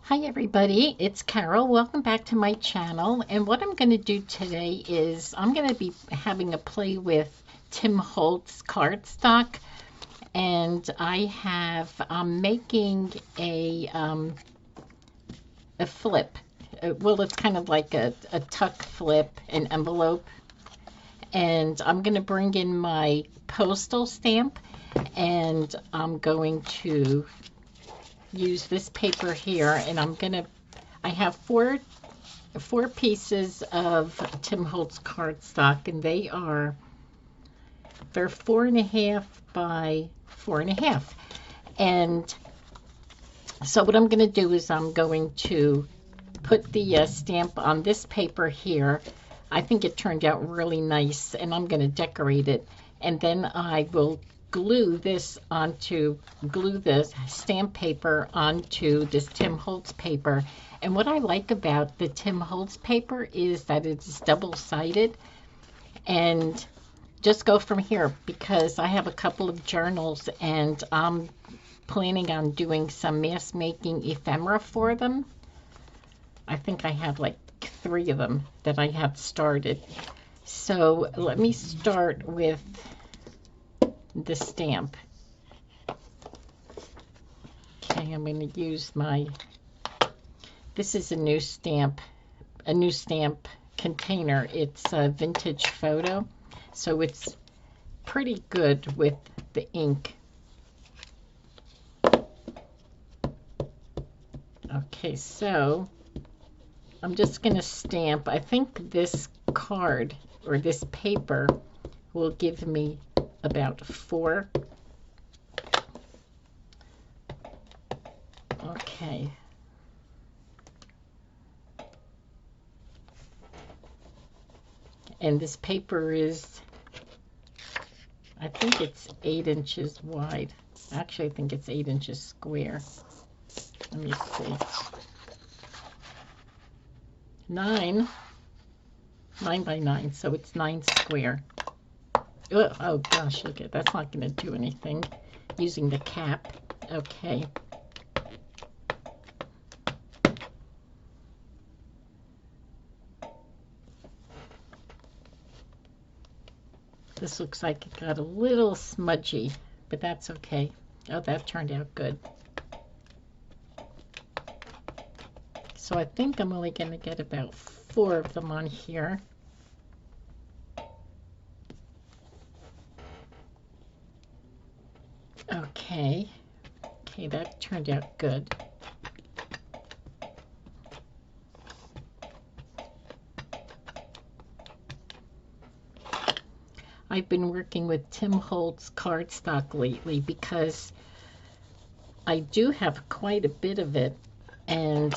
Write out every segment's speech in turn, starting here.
Hi everybody, it's Carol. Welcome back to my channel. And what I'm going to do today is I'm going to be having a play with Tim Holtz cardstock. And I'm making a flip. Well, it's kind of like a tuck flip, an envelope. And I'm going to bring in my postal stamp and I'm going to use this paper here, and I have four pieces of Tim Holtz cardstock, and they're 4.5 by 4.5. And so what I'm going to do is I'm going to put the stamp on this paper here. I think it turned out really nice, and I'm going to decorate it, and then I will glue the stamp paper onto this Tim Holtz paper. And what I like about the Tim Holtz paper is that it's double-sided, and just go from here because I have a couple of journals and I'm planning on doing some mask making ephemera for them. I think I have like 3 of them that I have started. So let me start with the stamp. Okay, I'm going to use this is a new stamp container. It's a vintage photo, so it's pretty good with the ink. Okay, so I'm just going to stamp. I think this card or this paper will give me about 4. Okay. And this paper is, I think it's 8 inches wide. Actually, I think it's 8 inches square. Let me see. 9 by 9, so it's 9 square. Oh gosh, look at that's not going to do anything using the cap. Okay. This looks like it got a little smudgy, but that's okay. Oh, that turned out good. So I think I'm only going to get about 4 of them on here. Okay, that turned out good. I've been working with Tim Holtz cardstock lately because I do have quite a bit of it, and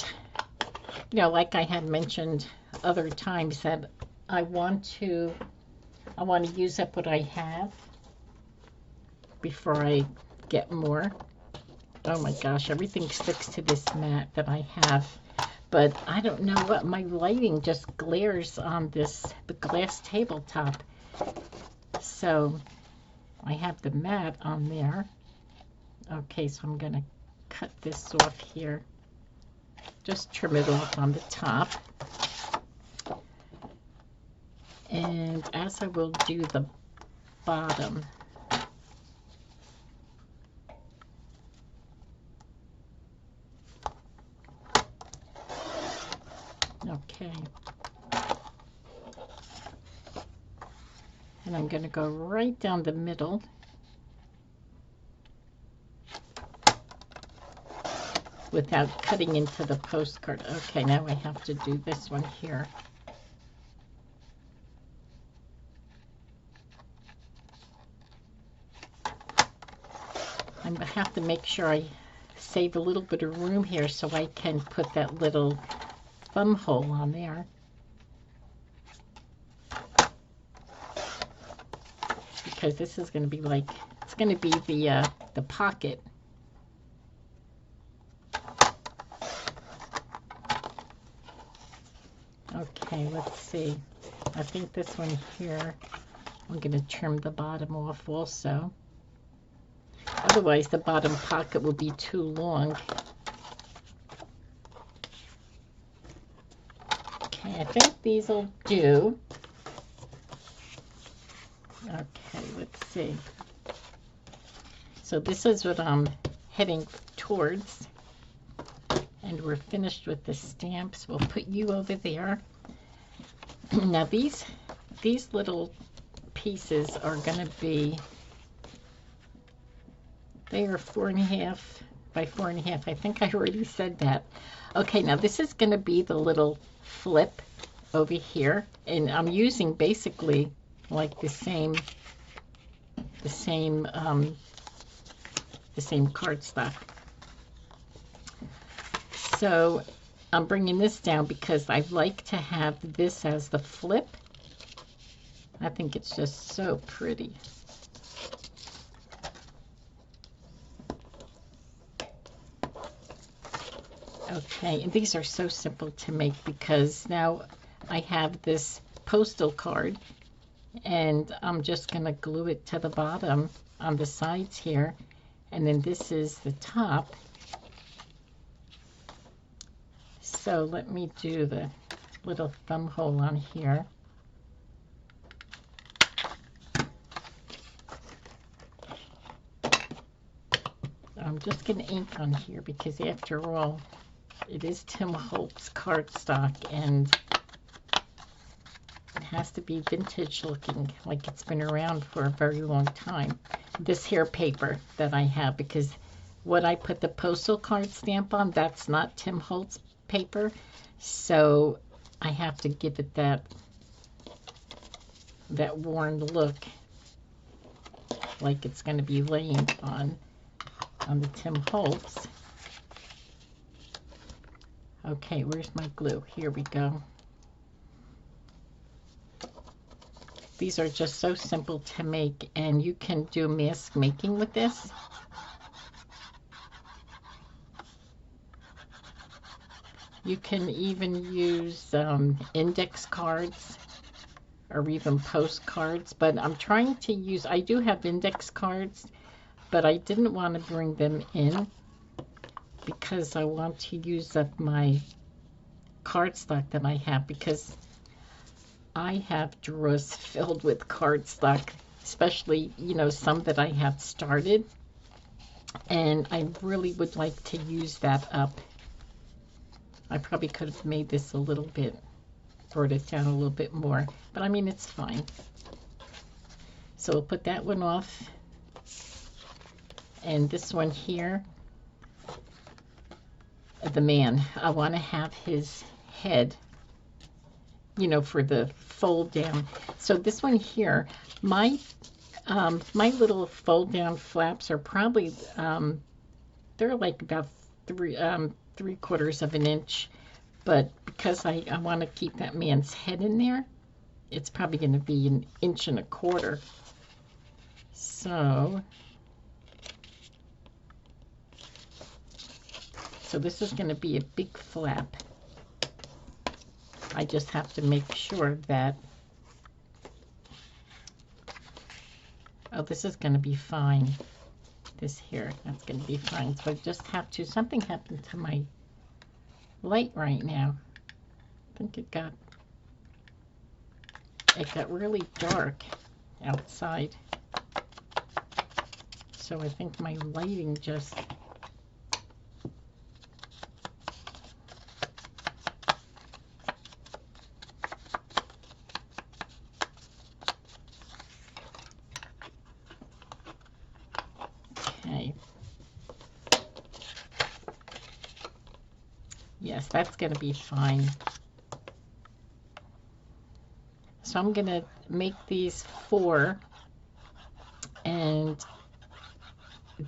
like I had mentioned other times that I want to use up what I have before I get more. Oh my gosh, everything sticks to this mat that I have, but I don't know what, my lighting just glares on the glass tabletop. So I have the mat on there. Okay, so I'm gonna cut this off here, just trim it off on the top, and as I will do the bottom. Okay. And I'm going to go right down the middle. Without cutting into the postcard. Okay, now I have to do this one here. I have to make sure I save a little bit of room here so I can put that little thumb hole on there. Because this is going to be like, it's going to be the pocket. Okay, let's see. I think this one here, I'm going to trim the bottom off also. Otherwise, the bottom pocket will be too long. Okay, I think these will do. Okay, let's see. So this is what I'm heading towards. And we're finished with the stamps. We'll put you over there. Now these little pieces are going to be, they are 4.5 by 4.5. I think I already said that. Okay, now this is going to be the little flip over here, and I'm using basically like the same cardstock. So I'm bringing this down because I like to have this as the flip. I think it's just so pretty. Okay, and these are so simple to make because now I have this postal card and I'm just going to glue it to the bottom on the sides here, and then this is the top. So let me do the little thumb hole on here. I'm just going to ink on here because after all, it is Tim Holtz cardstock and it has to be vintage looking, like it's been around for a very long time. This here paper that I have, because what I put the postal card stamp on, that's not Tim Holtz paper, so I have to give it that worn look, like it's going to be laying on the Tim Holtz. Okay, where's my glue? Here we go. These are just so simple to make, and you can do mask making with this. You can even use index cards or even postcards, but I'm trying to use, I do have index cards, but I didn't want to bring them in because I want to use up my cardstock that I have, because I have drawers filled with cardstock, especially, you know, some that I have started, and I really would like to use that up. I probably could have made this a little bit, brought it down a little bit more, but I mean, it's fine. So we'll put that one off, and this one here, the man, I want to have his head, you know, for the fold down. So this one here, my little fold down flaps are probably they're like about 3/4 of an inch, but because I want to keep that man's head in there, it's probably going to be 1.25 inches. So this is going to be a big flap. I just have to make sure that, oh, this is going to be fine. This here, that's going to be fine. So I just have to, something happened to my light right now. I think it got really dark outside. So I think my lighting just, yes, that's going to be fine. So I'm going to make these 4 and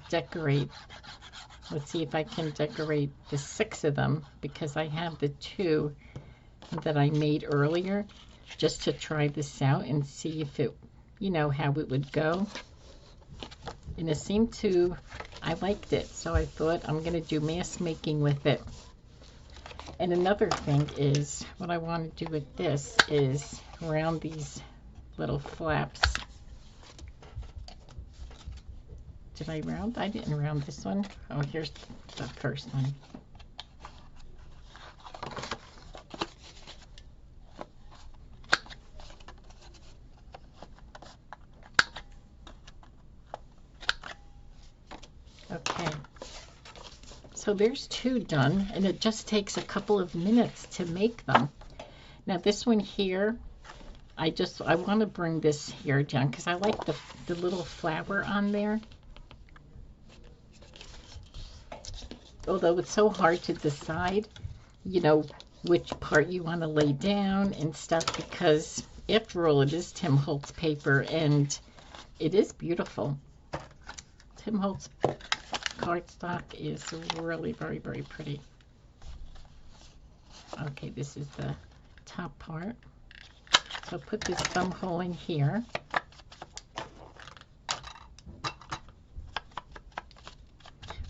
decorate. Let's see if I can decorate the 6 of them, because I have the 2 that I made earlier, just to try this out and see if it, you know, how it would go. And it seemed to, I liked it, so I thought I'm going to do mask making with it. And another thing is, what I want to do with this is around these little flaps. Did I round? I didn't round this one. Oh, here's the first one. Okay, so there's 2 done, and it just takes a couple of minutes to make them. Now this one here, I want to bring this here down because I like the little flower on there. Although it's so hard to decide, you know, which part you want to lay down and stuff, because after all, it is Tim Holtz paper and it is beautiful. Tim Holtz cardstock is really very, very pretty. Okay, this is the top part. So put this thumb hole in here.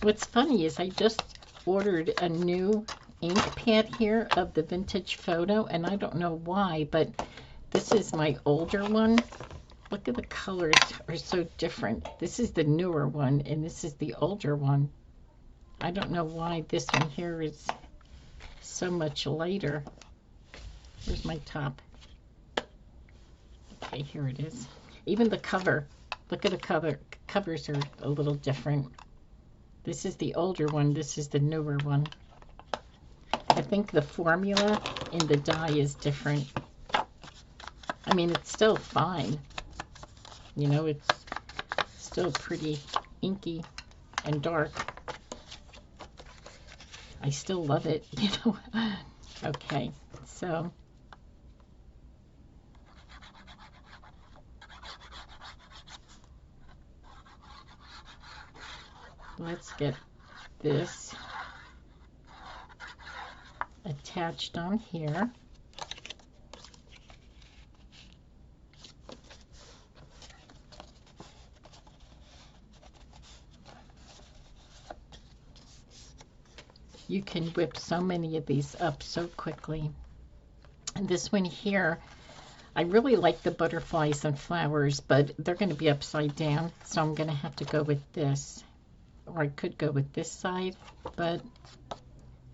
What's funny is I just ordered a new ink pad here of the vintage photo, and I don't know why, but this is my older one. Look at the colors are so different. This is the newer one, and this is the older one. I don't know why this one here is so much lighter. Where's my top? Okay, here it is. Even the cover. Look at the cover. Covers are a little different. This is the older one. This is the newer one. I think the formula in the die is different. I mean, it's still fine. You know, it's still pretty inky and dark. I still love it, you know. Okay, so let's get this attached on here. You can whip so many of these up so quickly. And this one here, I really like the butterflies and flowers, but they're going to be upside down, so I'm going to have to go with this. Or I could go with this side, but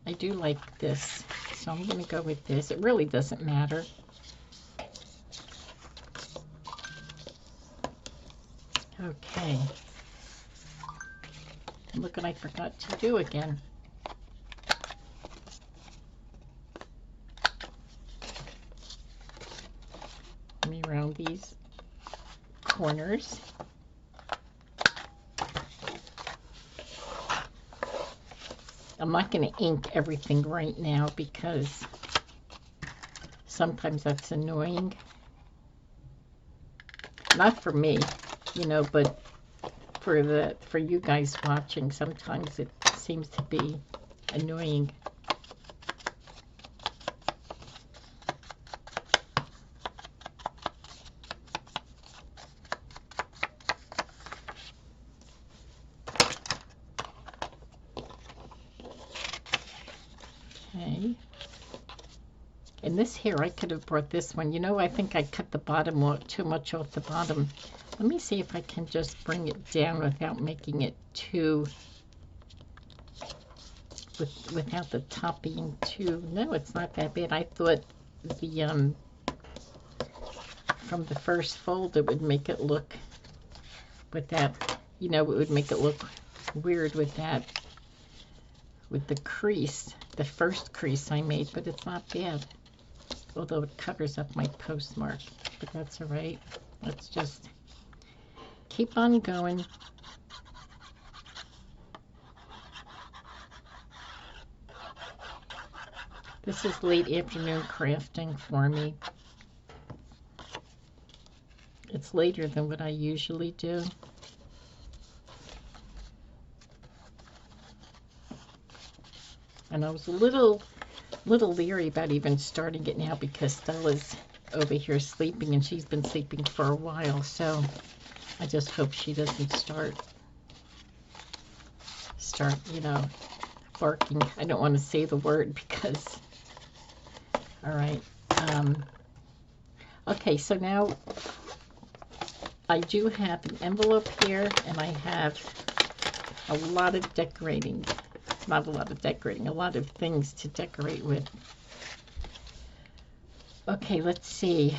I do like this, so I'm going to go with this. It really doesn't matter. Okay. Look what I forgot to do again. Let me round these corners. I'm not going to ink everything right now because sometimes that's annoying. Not for me, you know, but for you guys watching, sometimes it seems to be annoying. Okay. And this here, I could have brought this one. You know, I think I cut the bottom too much off the bottom. Let me see if I can just bring it down without making it too, without the top being too, no, it's not that bad. I thought the, from the first fold, it would make it look with that, you know, it would make it look weird with that, with the crease, the first crease I made, but it's not bad. Although it covers up my postmark, but that's all right. Let's just keep on going. This is late afternoon crafting for me. It's later than what I usually do. And I was a little leery about even starting it now because Stella's over here sleeping and she's been sleeping for a while, so I just hope she doesn't start, you know, barking. I don't want to say the word because, all right. Okay, so now I do have an envelope here and I have a lot of decorating. Not a lot of decorating, a lot of things to decorate with. Okay, let's see.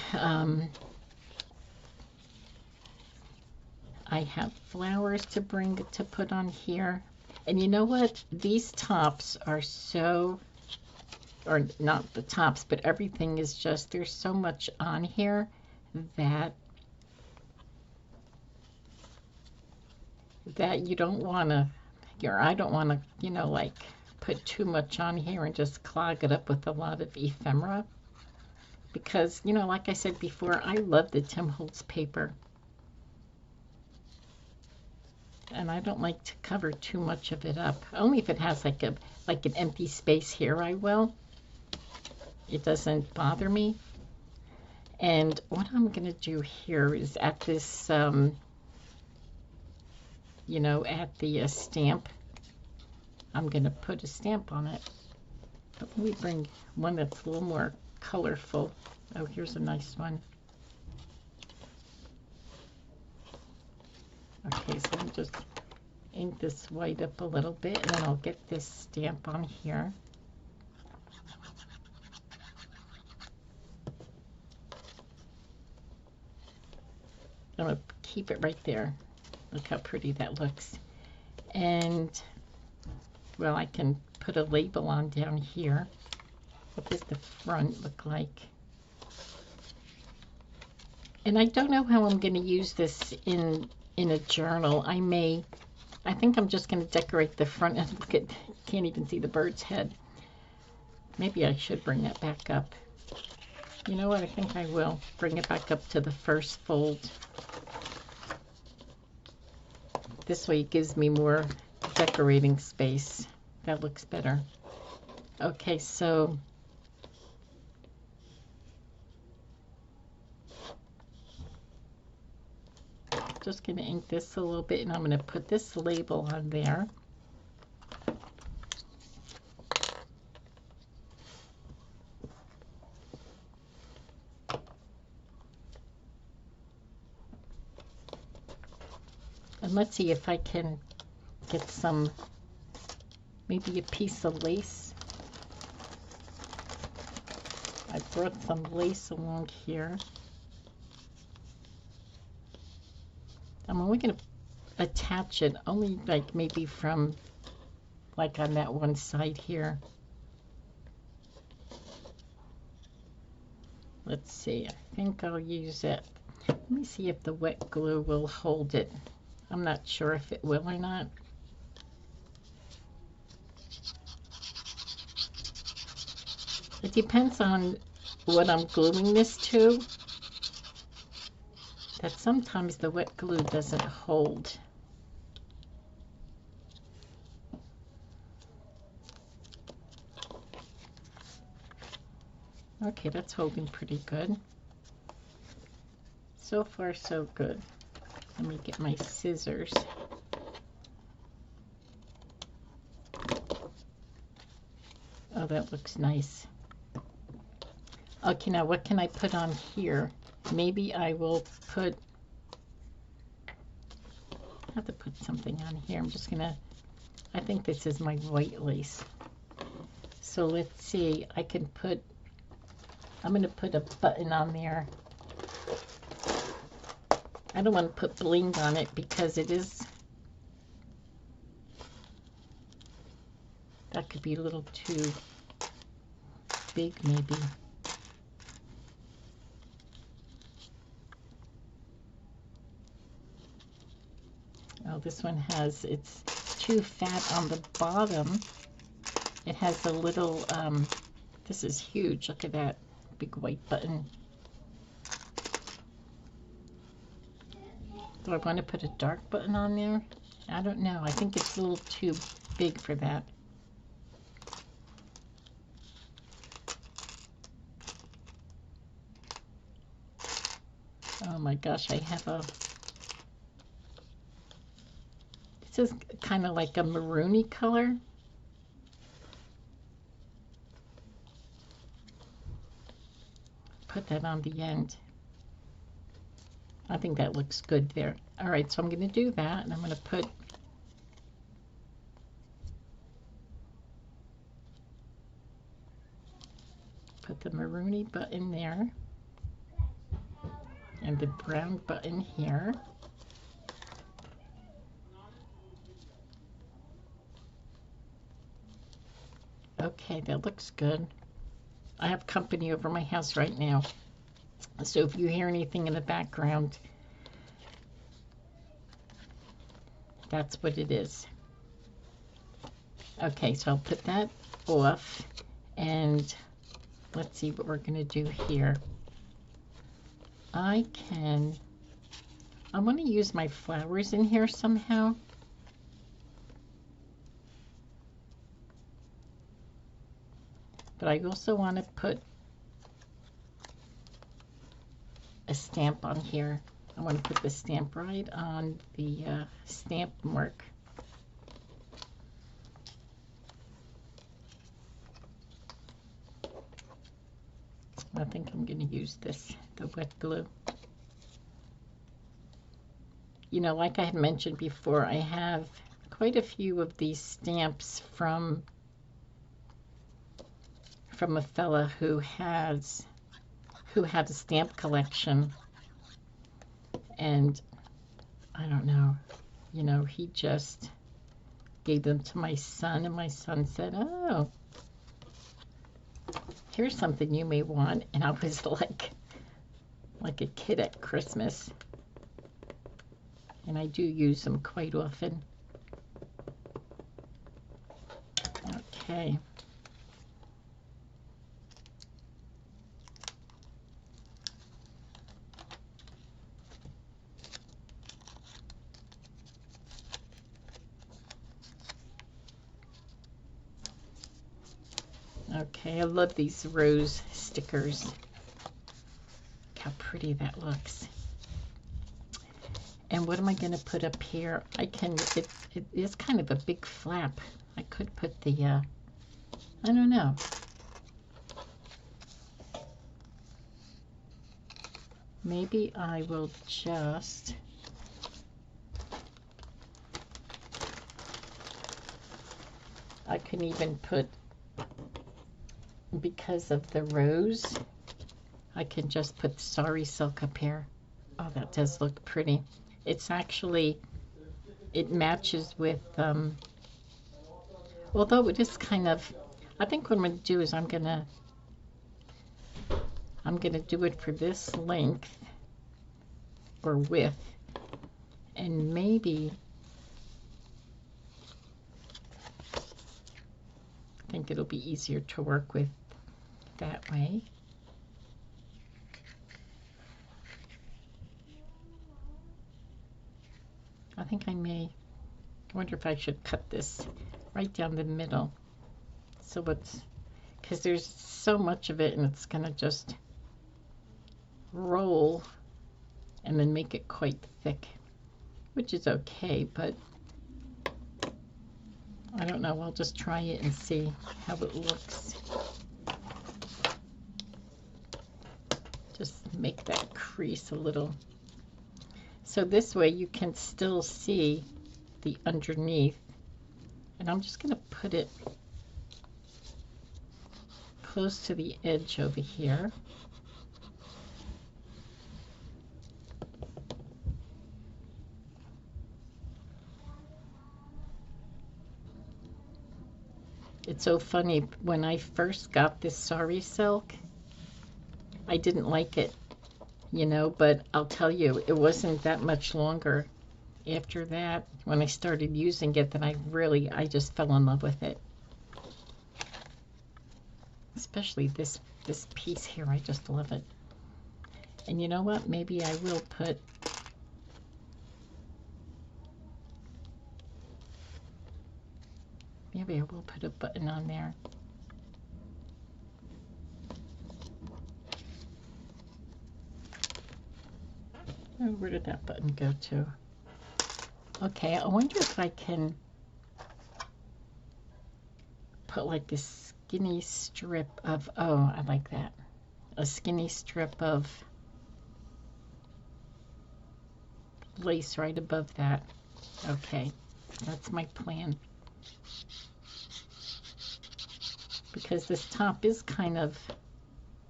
I have flowers to put on here. And you know what? These tops are so, or not the tops, but everything is just, there's so much on here that you don't want to, I don't want to, like put too much on here and just clog it up with a lot of ephemera. Because, like I said before, I love the Tim Holtz paper. And I don't like to cover too much of it up. Only if it has like an empty space here, I will. It doesn't bother me. And what I'm going to do here is at this, at the stamp, I'm going to put a stamp on it. But let me bring one that's a little more colorful. Oh, here's a nice one. Okay, so let me just ink this white up a little bit, and then I'll get this stamp on here. I'm going to keep it right there. Look how pretty that looks. And, well, I can put a label on down here. What does the front look like? And I don't know how I'm going to use this in a journal. I think I'm just going to decorate the front. And look at, can't even see the bird's head. Maybe I should bring that back up. You know what? I think I will bring it back up to the first fold. This way it gives me more decorating space. That looks better. Okay, so just going to ink this a little bit, and I'm going to put this label on there. And let's see if I can get some, maybe a piece of lace. I brought some lace along here. I'm only going to attach it only like maybe from like on that one side here. Let's see, I think I'll use it. Let me see if the wet glue will hold it. I'm not sure if it will or not. It depends on what I'm gluing this to. That sometimes the wet glue doesn't hold. Okay, that's holding pretty good. So far, so good. Let me get my scissors. Oh, that looks nice. Okay, now what can I put on here? Maybe I will put, I have to put something on here. I'm just gonna, I think this is my white lace. So let's see, I can put, I'm gonna put a button on there. I don't want to put bling on it because it is, that could be a little too big maybe. Oh, this one has, it's too fat on the bottom. It has a little, this is huge. Look at that big white button. Do I want to put a dark button on there? I don't know. I think it's a little too big for that. Oh my gosh, I have a, this is kind of like a maroony color. Put that on the end. I think that looks good there. All right, so I'm going to do that, and I'm going to put the maroony button there, and the brown button here. Okay, that looks good. I have company over my house right now, so if you hear anything in the background, that's what it is. Okay, so I'll put that off, and let's see what we're going to do here. I want to use my flowers in here somehow. But I also want to put a stamp on here. I want to put the stamp right on the stamp mark. I think I'm going to use this, the wet glue. You know, like I had mentioned before, I have quite a few of these stamps from a fella who had a stamp collection, and I don't know, you know, he just gave them to my son, and my son said, "Oh, here's something you may want," and I was like a kid at Christmas, and I do use them quite often. Okay. Okay, I love these rose stickers. Look how pretty that looks. And what am I going to put up here? It is kind of a big flap. I could put the, I don't know. Maybe I will just, I can even put, because of the rose, I can just put Sorry Silk up here. Oh, that does look pretty. It's actually, it matches with, although it is kind of, I think what I'm going to do is I'm going to do it for this length or width, and maybe, I think it'll be easier to work with that way. I think I wonder if I should cut this right down the middle. So because there's so much of it and it's going to just roll and then make it quite thick, which is okay, but I don't know. I'll just try it and see how it looks. Just make that crease a little. So this way you can still see the underneath. And I'm just going to put it close to the edge over here. It's so funny, when I first got this Sorry Silk, I didn't like it, you know, but I'll tell you, it wasn't that much longer after that, when I started using it, that I just fell in love with it. Especially this piece here, I just love it. And you know what, maybe I will put, a button on there. Oh, where did that button go to? Okay, I wonder if I can put like a skinny strip of, oh, I like that. A skinny strip of lace right above that. Okay, that's my plan. Because this top is kind of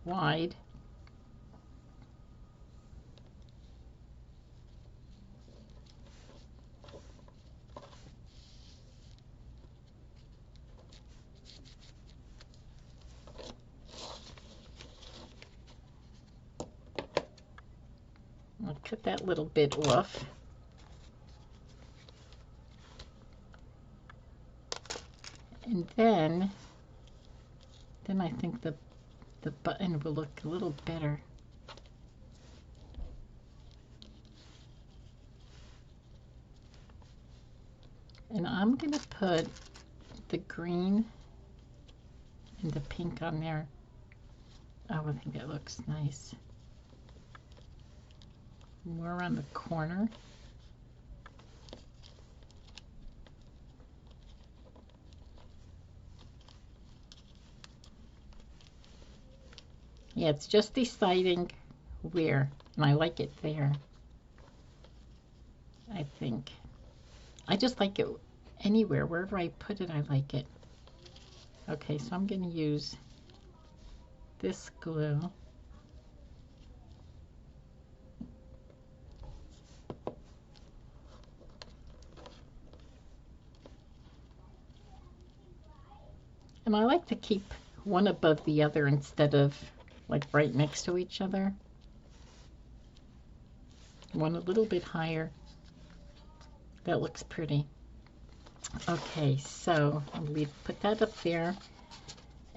wide. cut that little bit off. And then I think the button will look a little better. And I'm going to put the green and the pink on there. Oh, I think that looks nice. More around the corner. Yeah, it's just deciding where, and I like it there. I think. I just like it anywhere, wherever I put it, I like it. Okay, so I'm going to use this glue. And I like to keep one above the other instead of like right next to each other. One a little bit higher. That looks pretty. Okay, so I'll put that up there.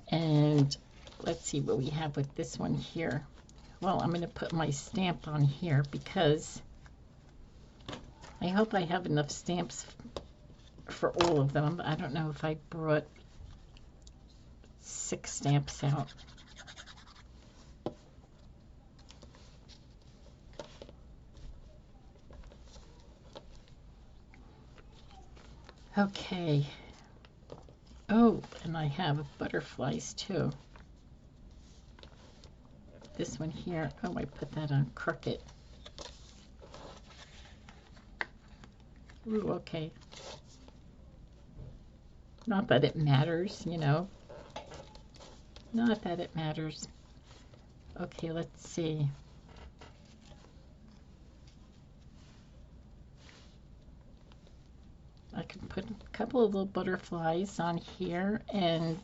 And let's see what we have with this one here. Well, I'm going to put my stamp on here because I hope I have enough stamps for all of them. I don't know if I brought 6 stamps out. Okay. Oh, and I have butterflies too. This one here, oh, I put that on crooked. Ooh, okay. Not that it matters, you know. Not that it matters. Okay, let's see. I can put a couple of little butterflies on here and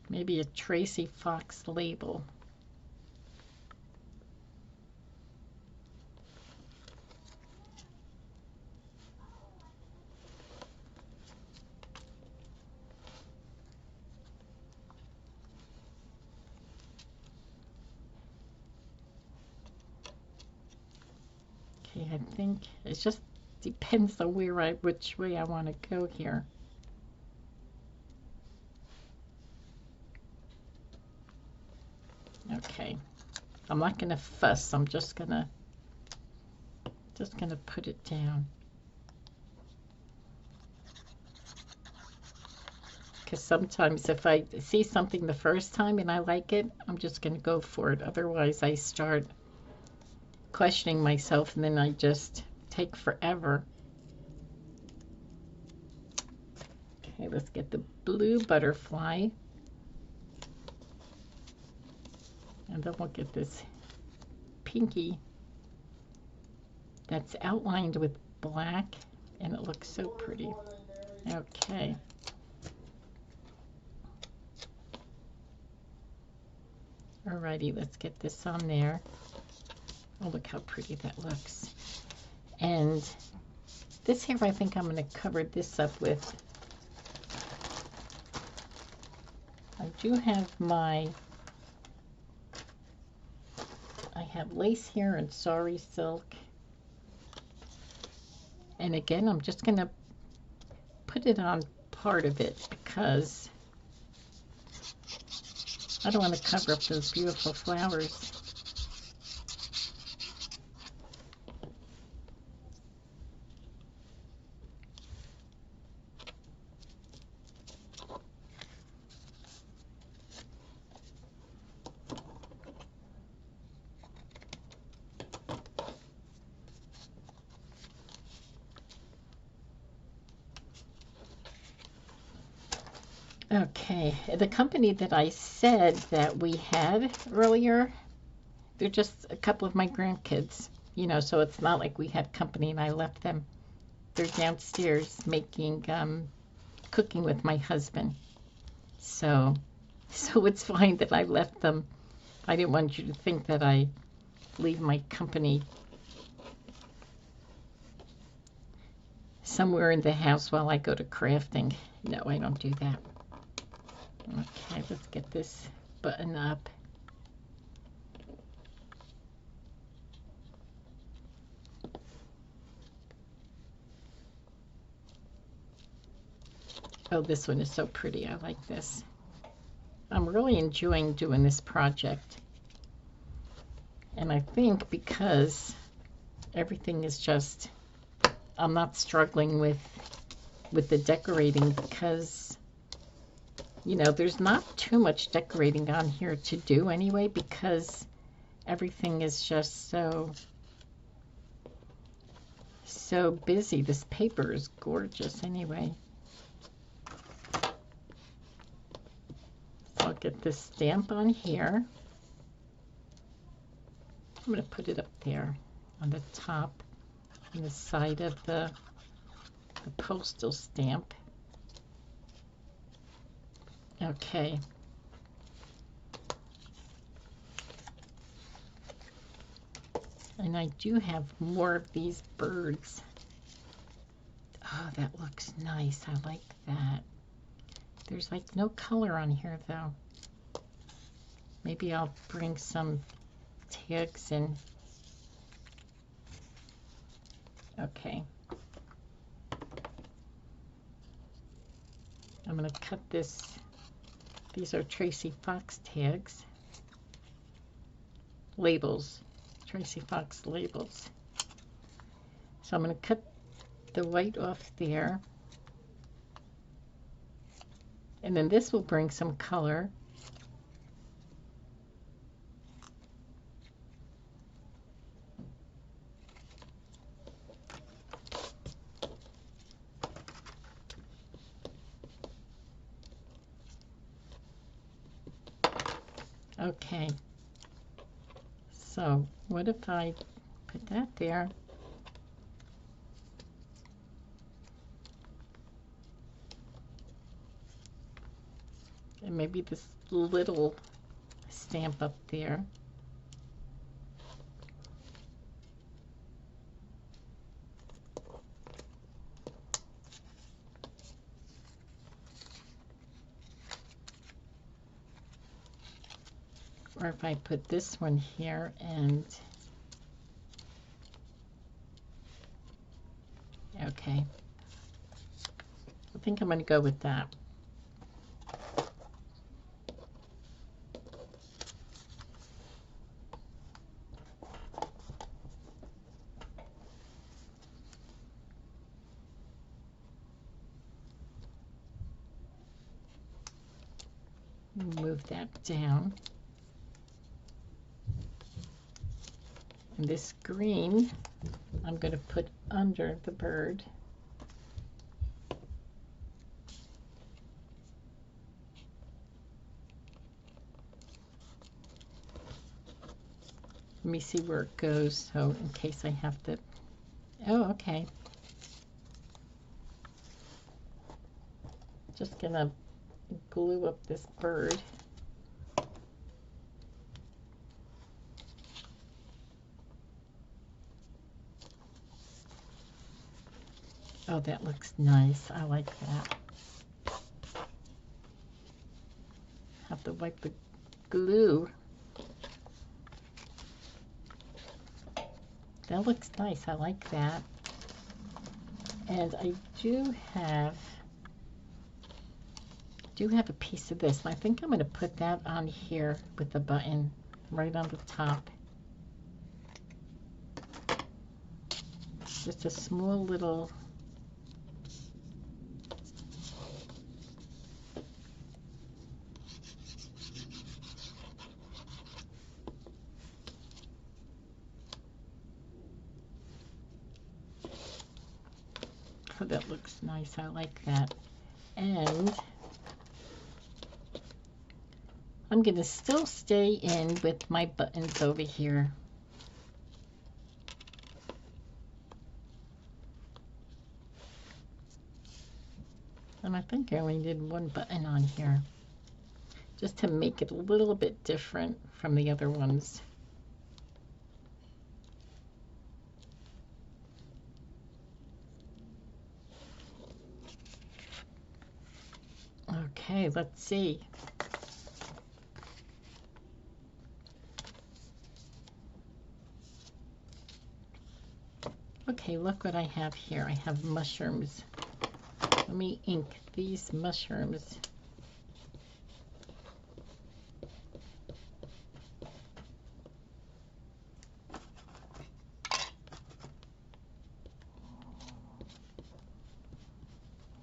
maybe a Tracy Fox label. Okay, I think it just depends on which way I want to go here. Okay, I'm not gonna fuss. I'm just gonna put it down. Because sometimes if I see something the first time and I like it, I'm just gonna go for it. Otherwise, I start questioning myself and then I just take forever. Okay, let's get the blue butterfly. And then we'll get this pinky that's outlined with black, and it looks so pretty. Okay. Alrighty, let's get this on there. Oh, look how pretty that looks. And this here, I think I'm going to cover this up with, I do have I have lace here and sari silk. And again, I'm just going to put it on part of it because I don't want to cover up those beautiful flowers. Okay, the company that I said that we had earlier, they're just a couple of my grandkids, you know, so it's not like we had company and I left them. They're downstairs making, cooking with my husband. So it's fine that I left them I didn't want you to think that I leave my company somewhere in the house while I go to crafting. No, I don't do that. Okay, let's get this button up. Oh, this one is so pretty. I like this. I'm really enjoying doing this project. And I think because everything is just, I'm not struggling with the decorating because, you know, there's not too much decorating on here to do anyway because everything is just so busy. This paper is gorgeous anyway. So I'll get this stamp on here. I'm going to put it up there on the top, on the side of the postal stamp. Okay. And I do have more of these birds. Oh, that looks nice. I like that. There's like no color on here though. Maybe I'll bring some tags in. Okay. I'm going to cut this. These are Tracy Fox tags. Labels. Tracy Fox labels. So I'm going to cut the white off there. And then this will bring some color. Okay, so what if I put that there? And maybe this little stamp up there. Or if I put this one here and, okay, I think I'm going to go with that. Move that down. And this green, I'm going to put under the bird. Let me see where it goes, so in case I have to. Oh, okay. Just gonna glue up this bird. Oh, that looks nice. I like that. Have to wipe the glue. That looks nice. I like that. And I do have a piece of this. And I think I'm going to put that on here with the button right on the top. Just a small little oh, that looks nice. I like that. And I'm going to still stay in with my buttons over here. And I think I only did one button on here. just to make it a little bit different from the other ones. Okay, let's see. Okay, look what I have here. I have mushrooms. Let me ink these mushrooms.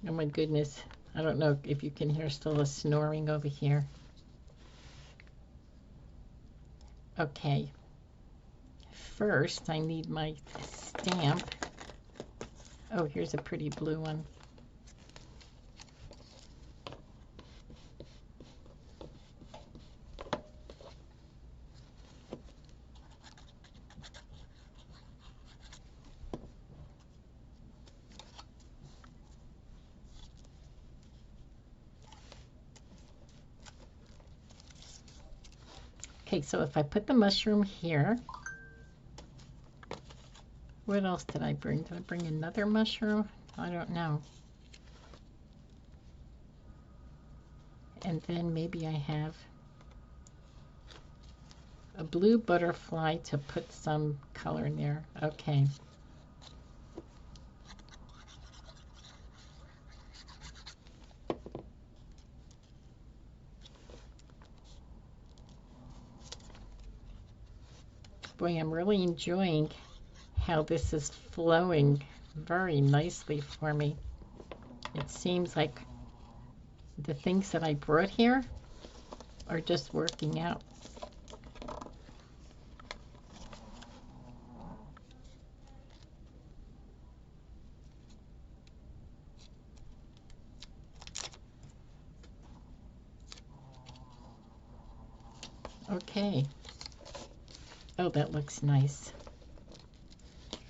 Oh my goodness. I don't know if you can hear still a snoring over here. Okay. First, I need my stamp. Oh, here's a pretty blue one. Okay, so if I put the mushroom here, what else did I bring? Did I bring another mushroom? I don't know. And then maybe I have a blue butterfly to put some color in there. Okay. Boy, I'm really enjoying how this is flowing very nicely for me. It seems like the things that I brought here are just working out. Okay. Oh, that looks nice.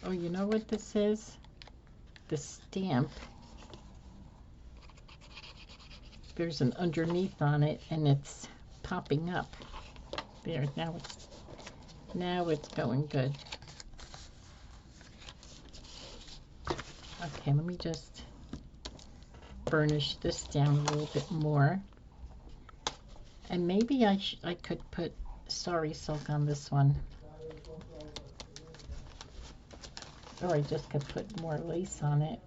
Oh, you know what this is? The stamp. There's an underneath on it and it's popping up. There, now it's going good. Okay, let me just burnish this down a little bit more. And maybe I could put Sorry Silk on this one. Or I just could put more lace on it.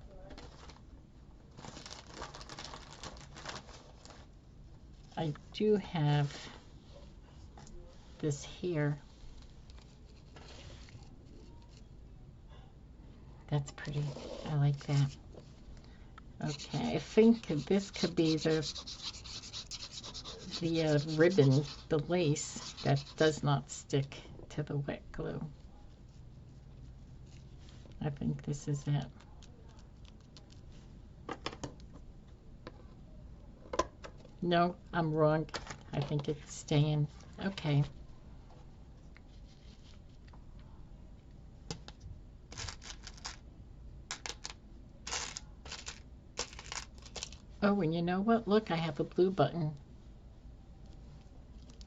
I do have this here. That's pretty. I like that. Okay, I think this could be the ribbon, the lace that does not stick to the wet glue. I think this is it. No, I'm wrong. I think it's staying. Okay. Oh, and you know what? Look, I have a blue button.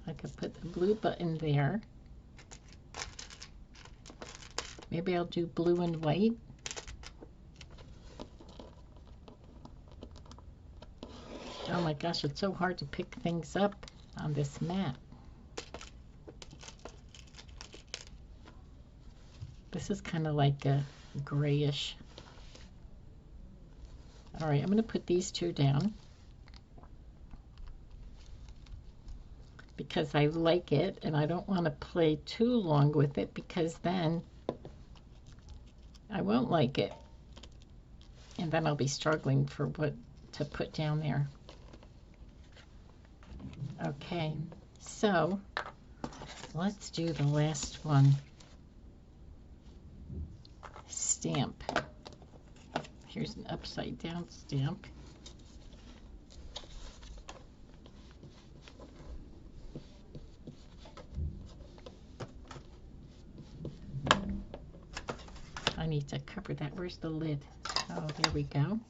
I could put the blue button there. Maybe I'll do blue and white. Oh my gosh, it's so hard to pick things up on this mat. This is kind of like a grayish. All right, I'm going to put these two down because I like it and I don't want to play too long with it because then I won't like it. And then I'll be struggling for what to put down there. Okay, so let's do the last one. Stamp. Here's an upside down stamp. I need to cover that. Where's the lid? Oh, there we go.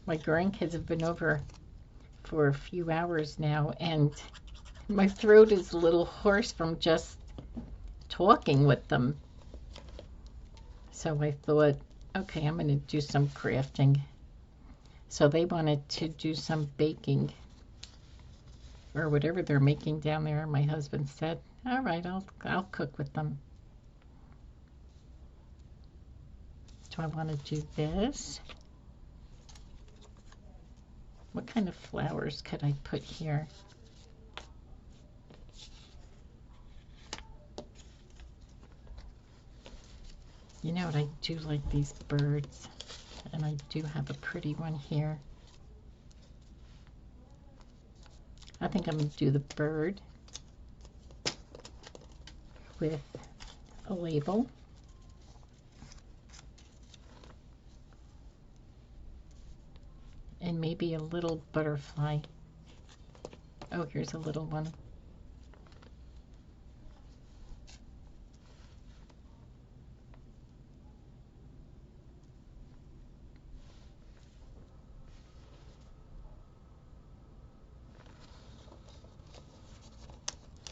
My grandkids have been over for a few hours now, and my throat is a little hoarse from just talking with them. So I thought, okay, I'm going to do some crafting. So they wanted to do some baking or whatever they're making down there. My husband said, all right, I'll cook with them. Do I want to do this? What kind of flowers could I put here? You know what, I do like these birds, and I do have a pretty one here. I think I'm going to do the bird with a label. And maybe a little butterfly. Oh, here's a little one.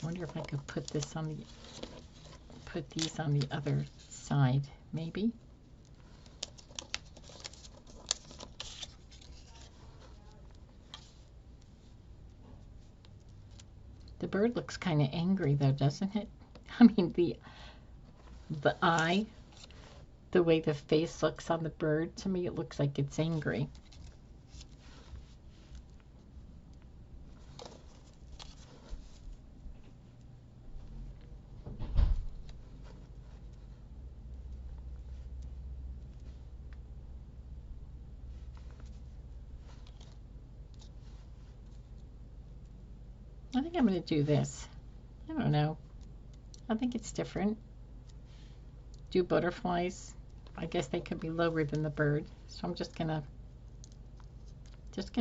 I wonder if I could put these on the other side, maybe. The bird looks kind of angry though, doesn't it? I mean, the eye, the way the face looks on the bird, to me it looks like it's angry. I think I'm going to do this. I don't know. I think it's different. Do butterflies. I guess they could be lower than the bird. So I'm just gonna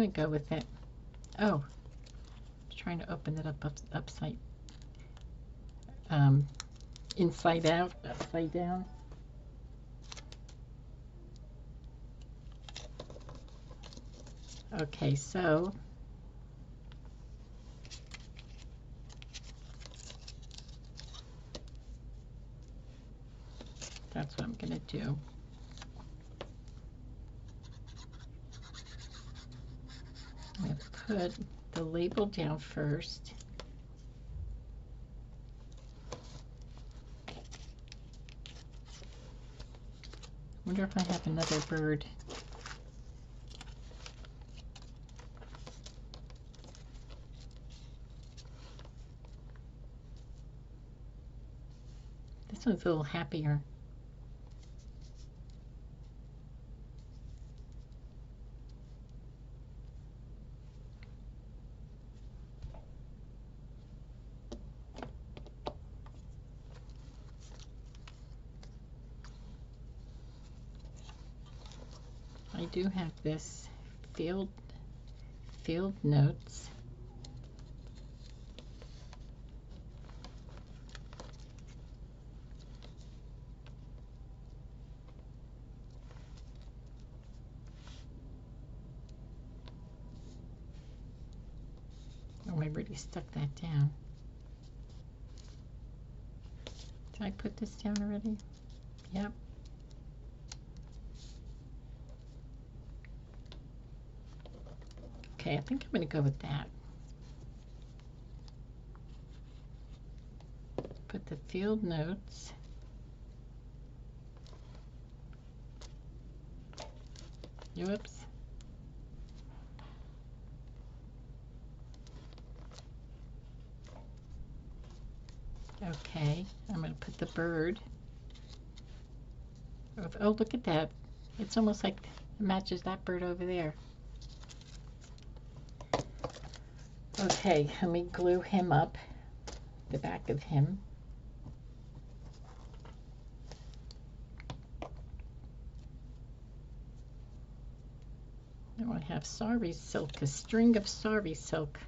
go with it. Oh, trying to open it up upside, inside out, upside down. Okay, so that's what I'm gonna do. I'm gonna put the label down first. Wonder if I have another bird. This one's a little happier. I do have this field notes. Oh, I already stuck that down. Did I put this down already? Yep. Okay, I think I'm going to go with that. Put the field notes. Whoops. Okay, I'm going to put the bird. Oh, look at that. It's almost like it matches that bird over there. Okay, let me glue him up, the back of him. Now I have sari silk, a string of sari silk.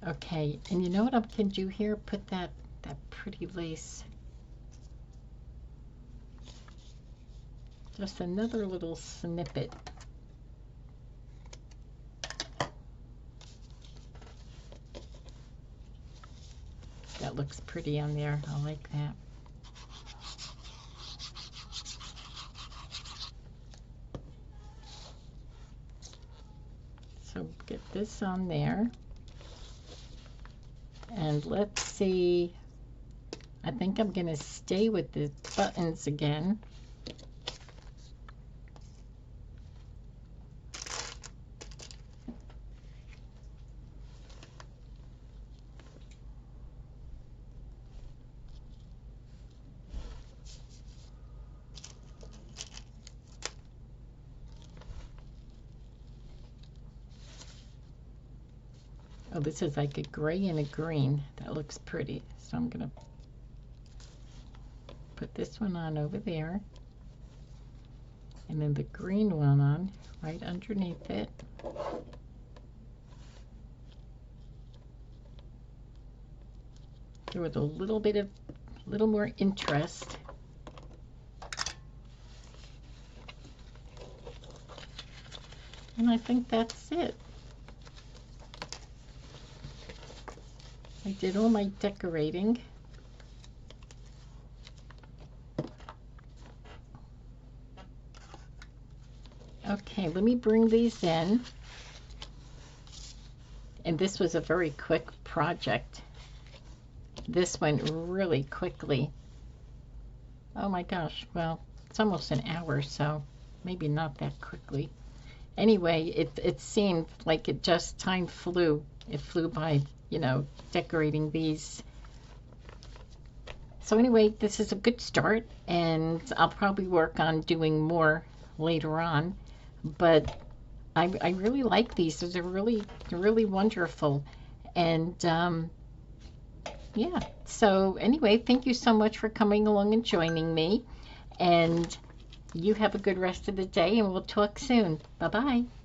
Okay, and you know what I can do here? Put that pretty lace. Just another little snippet. That looks pretty on there. I like that. So get this on there. And let's see. I think I'm going to stay with the buttons again. Oh, this is like a gray and a green. That looks pretty. So I'm going to put this one on over there. And then the green one on right underneath it. There was a little more interest. And I think that's it. I did all my decorating. Okay, let me bring these in. And this was a very quick project. This went really quickly. Oh my gosh, well, it's almost an hour, so maybe not that quickly. Anyway, it seemed like it just time flew. It flew by, you know, decorating these. So anyway, this is a good start, and I'll probably work on doing more later on. But I really like these. They're really wonderful. And yeah, so anyway, thank you so much for coming along and joining me. And you have a good rest of the day, and we'll talk soon. Bye-bye.